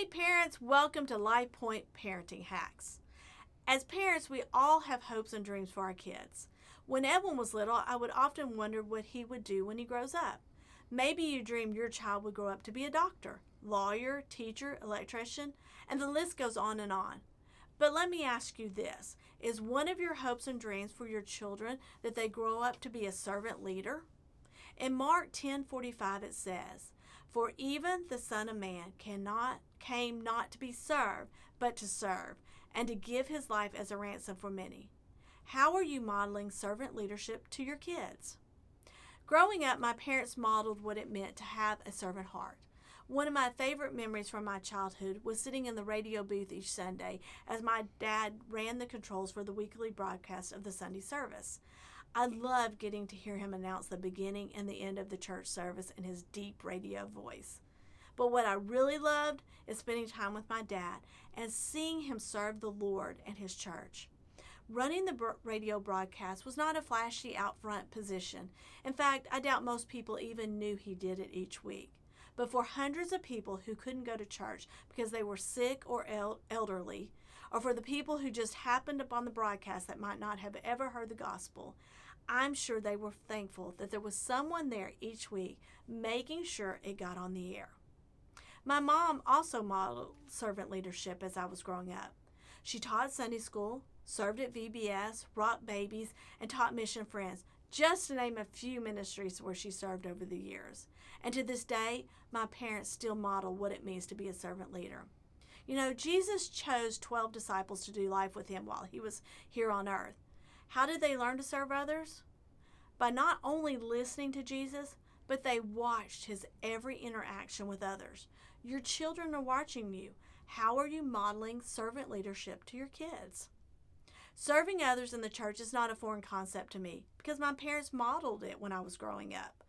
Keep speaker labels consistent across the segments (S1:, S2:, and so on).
S1: Hey parents, welcome to LifePoint Parenting Hacks. As parents, we all have hopes and dreams for our kids. When Edwin was little, I would often wonder what he would do when he grows up. Maybe you dreamed your child would grow up to be a doctor, lawyer, teacher, electrician, and the list goes on and on. But let me ask you this. Is one of your hopes and dreams for your children that they grow up to be a servant leader? In Mark 10:45 it says, "For even the Son of Man came not to be served, but to serve, and to give his life as a ransom for many." How are you modeling servant leadership to your kids? Growing up, my parents modeled what it meant to have a servant heart. One of my favorite memories from my childhood was sitting in the radio booth each Sunday as my dad ran the controls for the weekly broadcast of the Sunday service. I loved getting to hear him announce the beginning and the end of the church service in his deep radio voice. But what I really loved is spending time with my dad and seeing him serve the Lord and his church. Running the radio broadcast was not a flashy out front position. In fact, I doubt most people even knew he did it each week. But for hundreds of people who couldn't go to church because they were sick or elderly, or for the people who just happened upon the broadcast that might not have ever heard the gospel, I'm sure they were thankful that there was someone there each week making sure it got on the air. My mom also modeled servant leadership as I was growing up. She taught Sunday school, served at VBS, rocked babies, and taught Mission Friends, just to name a few ministries where she served over the years. And to this day, my parents still model what it means to be a servant leader. You know, Jesus chose 12 disciples to do life with him while he was here on earth. How did they learn to serve others? By not only listening to Jesus, but they watched his every interaction with others. Your children are watching you. How are you modeling servant leadership to your kids? Serving others in the church is not a foreign concept to me because my parents modeled it when I was growing up.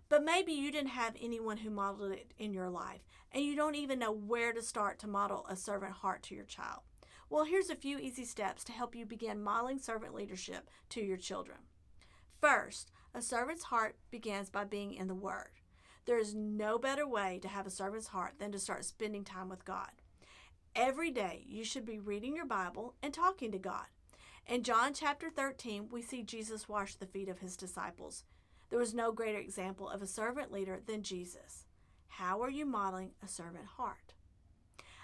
S1: But maybe you didn't have anyone who modeled it in your life, and you don't even know where to start to model a servant heart to your child. Well, here's a few easy steps to help you begin modeling servant leadership to your children. First, a servant's heart begins by being in the Word. There is no better way to have a servant's heart than to start spending time with God. Every day, you should be reading your Bible and talking to God. In John chapter 13, we see Jesus wash the feet of his disciples. There was no greater example of a servant leader than Jesus. How are you modeling a servant heart?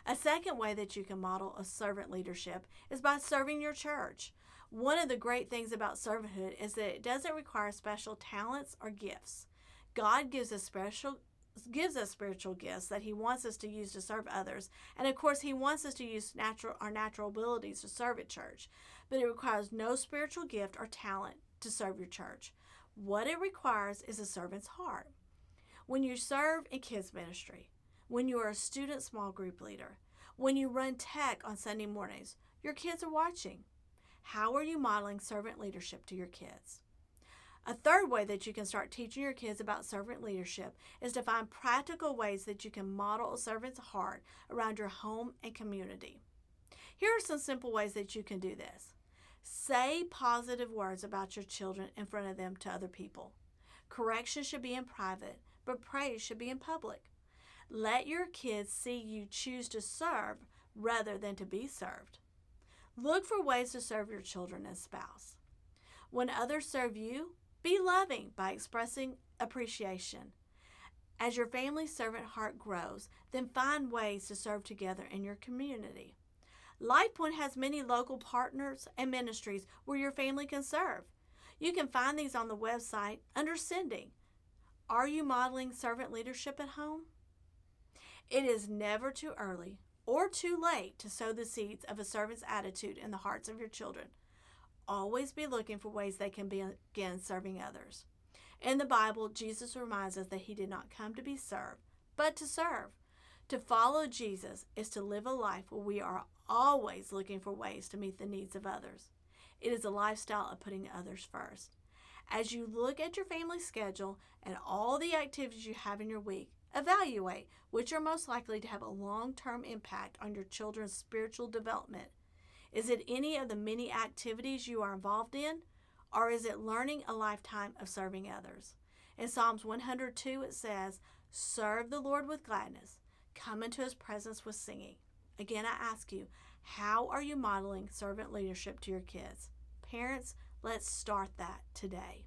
S1: A second way that you can model a servant leadership is by serving your church. One of the great things about servanthood is that it doesn't require special talents or gifts. God gives us spiritual gifts that he wants us to use to serve others. And of course, he wants us to use our natural abilities to serve at church. But it requires no spiritual gift or talent to serve your church. What it requires is a servant's heart. When you serve in kids ministry, when you are a student small group leader, when you run tech on Sunday mornings, your kids are watching. How are you modeling servant leadership to your kids? A third way that you can start teaching your kids about servant leadership is to find practical ways that you can model a servant's heart around your home and community. Here are some simple ways that you can do this. Say positive words about your children in front of them to other people. Correction should be in private, but praise should be in public. Let your kids see you choose to serve rather than to be served. Look for ways to serve your children and spouse. When others serve you, be loving by expressing appreciation. As your family's servant heart grows, then find ways to serve together in your community. LifePoint has many local partners and ministries where your family can serve. You can find these on the website under Sending. Are you modeling servant leadership at home? It is never too early or too late to sow the seeds of a servant's attitude in the hearts of your children. Always be looking for ways they can begin serving others. In the Bible, Jesus reminds us that he did not come to be served, but to serve. To follow Jesus is to live a life where we are always looking for ways to meet the needs of others. It is a lifestyle of putting others first. As you look at your family schedule and all the activities you have in your week, evaluate which are most likely to have a long-term impact on your children's spiritual development. Is it any of the many activities you are involved in, or is it learning a lifetime of serving others? In Psalms 102 it says, "Serve the Lord with gladness. come into his presence with singing. Again, I ask you, how are you modeling servant leadership to your kids? Parents, let's start that today.